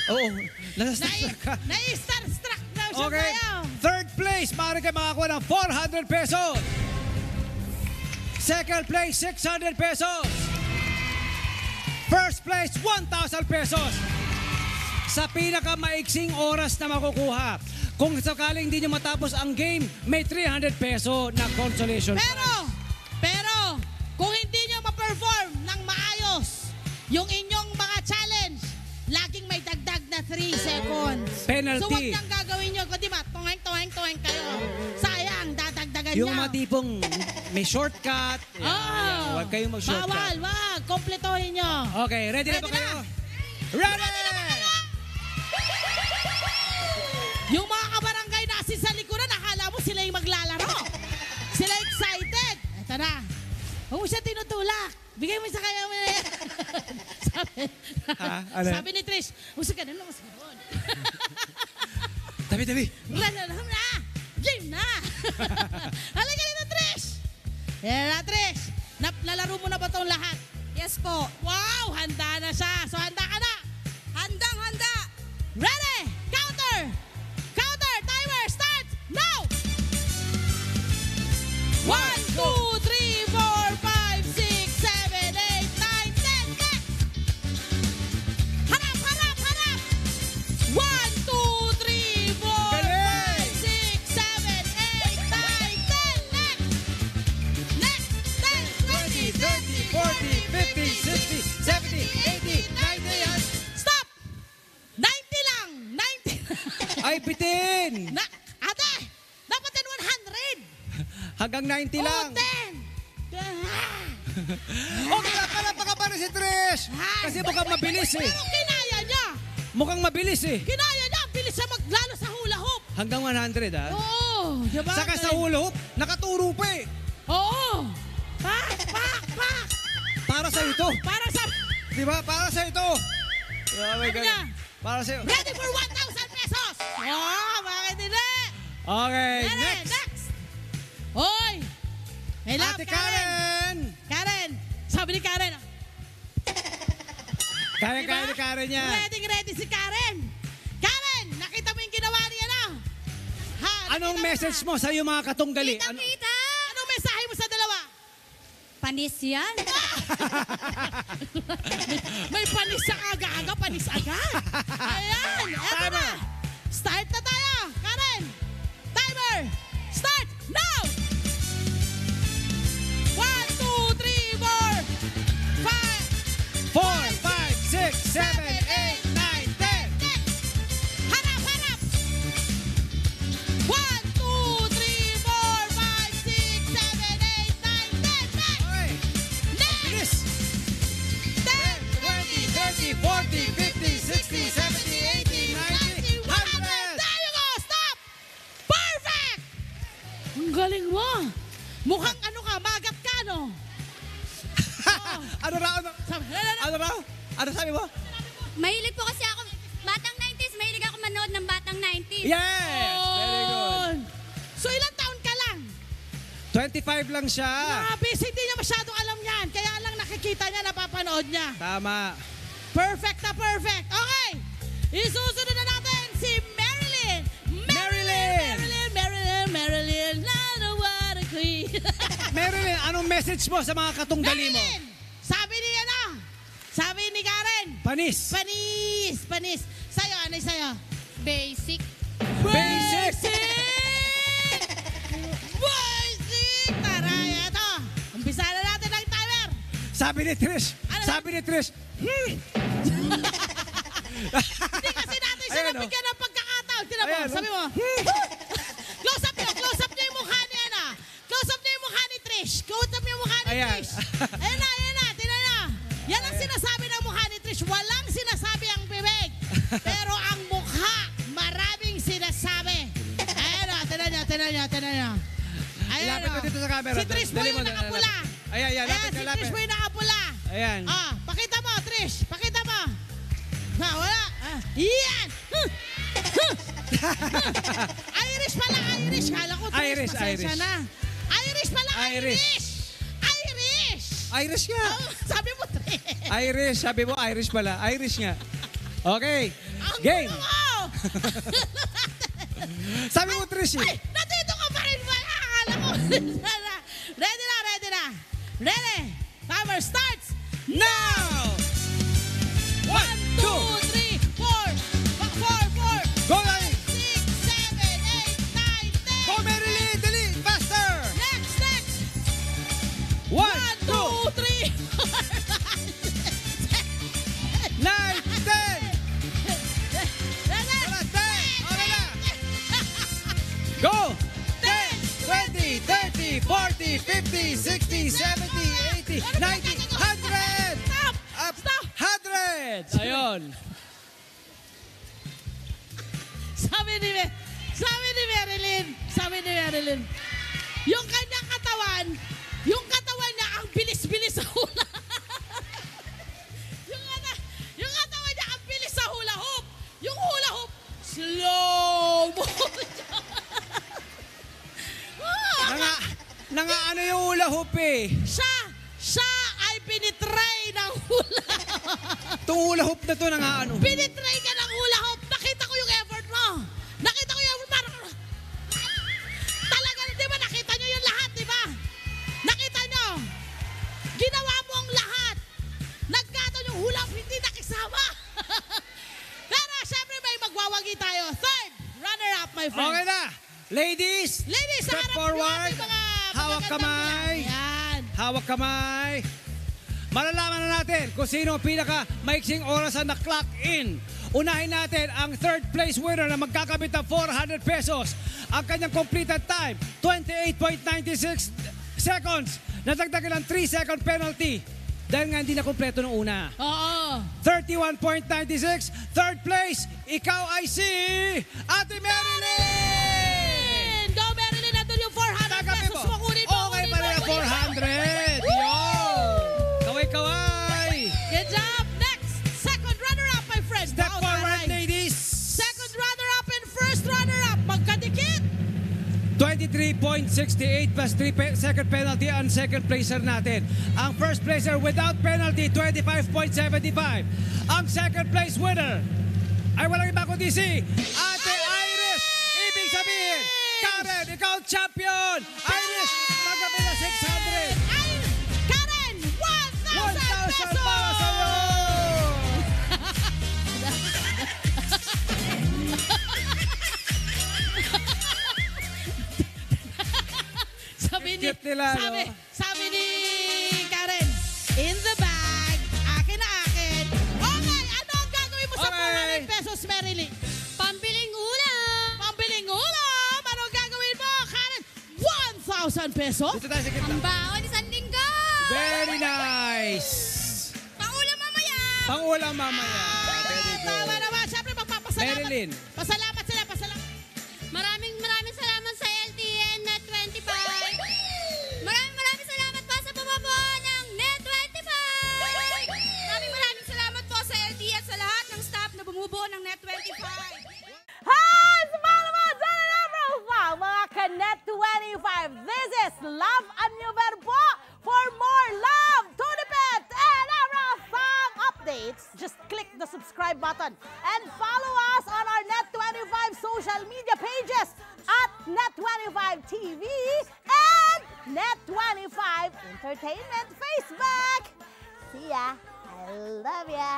Oo, na-starstruck ka. Na-starstruck daw siya Okay, tayo. third place, maaari kayo makakuha ng 400 pesos. Second place, 600 pesos. First place, 1,000 pesos. Sa pinakamaiksing oras na makukuha. Kung sakaling hindi nyo matapos ang game, may 300 peso na consolation. Pero, kung hindi nyo ma-perform ng maayos yung inyong mga challenge, laging may dagdag na 3 seconds. Penalty. So, wag nang gagawin nyo. Kundi ba, tuweng kayo. Sayang, dadagdagan Yung niya. mga tipong may shortcut. Huwag kayong mag-shortcut. Bawal, wag. Kompletohin nyo. Okay, ready na ba Ready kayo? na. Ready! Ready na ba kayo? Yung mga kabarangay nasin sa likuran, akala mo sila yung maglalaro. Sila excited. Ito na. Huwag mo siya tinutulak. Bigay mo sa kanya. Ano? Sabi ni Trish, usa ka na lang, usa ka doon. Tabi. Lalala na. Game na. Halika dito, Trish. Yan na, Trish. Lalaro mo na ba itong lahat? Yes po. Wow, handa na siya. So, handa ka na. Handang-handa. Ready? Counter! Counter! Timer! Start! Now! 1, 2, 3, 4, 5, 6, 7, 8, 9, 10, next! Harap! 1, 2, 3, 4, 5, 6, 7, 8, 9, 10, next! Next! 20, 30, 40, 50, 60, 70, 80, 90. Stop! 90 lang! 90! Ay, bitin! Ate! Dapat yan 100! Hanggang 90 lang. 10! Okay, napaka pa rin si Trish. Kasi mukhang mabilis eh. Pero kinaya niya. Mukhang mabilis eh. Kinaya niya. Ang bilis siya maglalo sa hula hoop. Hanggang 100 ha. Oo. Diba? Saka sa hula hoop, nakaturo pa eh. Oo. Pak! Para sa ito. Para sa... Diba? Para sa ito. Oh my God. niya? Para sa Ready for 1,000 pesos! Bakit hindi? Okay, Ready? next. Hoy! I love Ate Karen. Karen! Sabi ni Karen, Kaya Diba? ni Karen niya. ready si Karen! Karen! Nakita mo yung ginawa niya na? Ha? Anong nakita mo message na? mo sa iyong mga katunggali? Kita! Anong mensahe mo sa dalawa? Panis yan. May panis sa aga-aga, panis agad. Ayan, eto na. Timer. Start na tayo. Karen, timer. Start now. 1, 2, 3, 4, 5. 4, 5, 6, 7, 8, 9, 10. Next. Harap. 1, 2, 3, 4, 5, 6, 7, 8, 9, 10. Next. Okay. Next. Bilis. 10, 20, 30, 40, 50, 60, 70, 80, 90, 100. There you go! Stop! Perfect! Ang galing mo. Mukhang ano ka, magat ka, no? Ano raw? Ano sabi mo? Mahilig po kasi ako. Batang 90s, mahilig ako manood ng Batang 90s. Yes! Very good. So, ilang taon ka lang? 25 lang siya. Grabe, hindi niya masyadong alam yan. Kaya lang nakikita niya, napapanood niya. Tama. Perfect na perfect. Okay. Isusunod na natin si Marilyn. Marilyn. Not a what a queen. Marilyn, anong message mo sa mga katunggali mo? Marilyn, sabi ni Karen, Panis. panis. Sa'yo, ano yung sa'yo? Basic. Basic. Taray, eto. Umpisa na natin ang timer. Sabi ni Trish. Hindi kasi natin siya Ayan, nabigyan ng pagkakataon. Tinan mo, Ayan, sabi mo. Close up niyo yung mukha ni Ana. Close up niyo yung mukha ni Trish. Close up niyo yung mukha ni Ayan. Trish. Ayan na. Tinan na. Yan ang sinasabi ng mukha ni Trish. Walang sinasabi ang bibig. Pero ang mukha, maraming sinasabi. Ayan na. Tinan niyo. Ayan Lapit mo dito sa camera. Si Trish mo Dali yung nakapula. Ayan, lapit si ka, lapit. Trish mo yung nakapula. Ayan. Pakita mo, Trish. Pakita mo. Wala. Yan! Irish pala, Irish. Kala ko, Trish, Irish, pasensya Irish. na. Irish pala, Irish. Irish! Irish nga. Sabi mo, Trish. Irish. Sabi mo, Irish pala. Irish nga. Okay. Ang Game. gulo mo! Sabi mo, Trish. Ay, nandito ka pa rin pala. Akala ko. Ready na, ready na. Ready. Timer starts Now! 1, 2, 3, 4. 4. Go, Lani. 6, 7, 8, 9, 10. Go, Marilyn. Dali. Faster. Next. 1, 1, 2, 2, 3, 9, 10. 4. Wala, 10. Okay na. Go. 10, 20, 30, 40, 50, 60, 70, 80, 90, 100. Stop! Up. Stop! 100. Ayun. Sabi ni Marilyn, yung kanyang katawan niya ang bilis-bilis sa hula. yung katawan niya ang bilis sa hula hoop. Yung hula hoop, slow motion. Ano yung hula hoop eh. Siya ay pinitry ng hula. Itong hula hoop na to ano. Pinitry ka ng hula hoop. Nakita ko yung effort mo. Talaga, di ba? Nakita nyo yung lahat, di ba? Nakita nyo? Ginawa mo ang lahat. Nagkataon yung hula hoop, hindi nakisama. Pero syempre may magwawagi tayo. Third, runner-up, my friend. Okay na. Ladies, Ladies, sa step harap forward. natin mga Hawak magagandang kamay. bilang. Yan. Hawak kamay. Malalaman na natin kung sino ang pinaka maiksing orasan na clock in. Unahin natin ang third place winner na magkakabit ng 400 pesos. Ang kanyang completed time, 28.96 seconds. Nadagdagan ng 3-second penalty dahil nga hindi na kompleto nung una. Oo. 31.96. Third place, ikaw ay si Ate Marilyn! Go, Marilyn, nandun yung 400 Tagabi pesos mo. mo. Kunin mo, Okay kunin pa mo, rin ang kunin mo. 400. Yo! Kaway-kaway! Good job. Next, second runner-up, my friend. Step Wow, forward, taray. ladies! Second runner-up and first runner-up. Magkadikit. 23.68 plus 3-second penalty ang second placer natin. Ang first placer without penalty, 25.75. Ang second place winner ay walang iba kundi si Ate Irish. Ibig sabihin, Karen, ikaw ang champion. Irish, magkabi na 600. Ay, Karen, 1,000 1,000 pesos. para sa'yo! Cute nila, no? Sabi ni Karen, in the bag, akin na akin. Okay, ano ang gagawin mo sa Okay. 400 pesos, Marilyn? Pambiling ulam. Pambiling ulam. Ano ang gagawin mo, Karen? 1,000 pesos? Dito tayo sa Ang gitna. baon ni Sandinggo. Very nice! Pangulam mamaya. Pangulam mamaya. Very Tama good. naman. Siyempre, magpapasalamat. Marilyn. Pasalamat sila, pasalamat. Maraming salamat sa LTN Net 25. Maraming salamat po sa bumubuo ng Net 25. Maraming salamat po sa LTN sa lahat ng staff na bumubuo ng Net 25. Hi! Sa mga mga ka-Net 25. This is Love and New Verbo. For more love, Tunipet, and Arafang updates, just click the subscribe button and follow us on our Net 25 social media pages at Net 25 TV and Net 25 Entertainment Facebook. See ya. I love ya.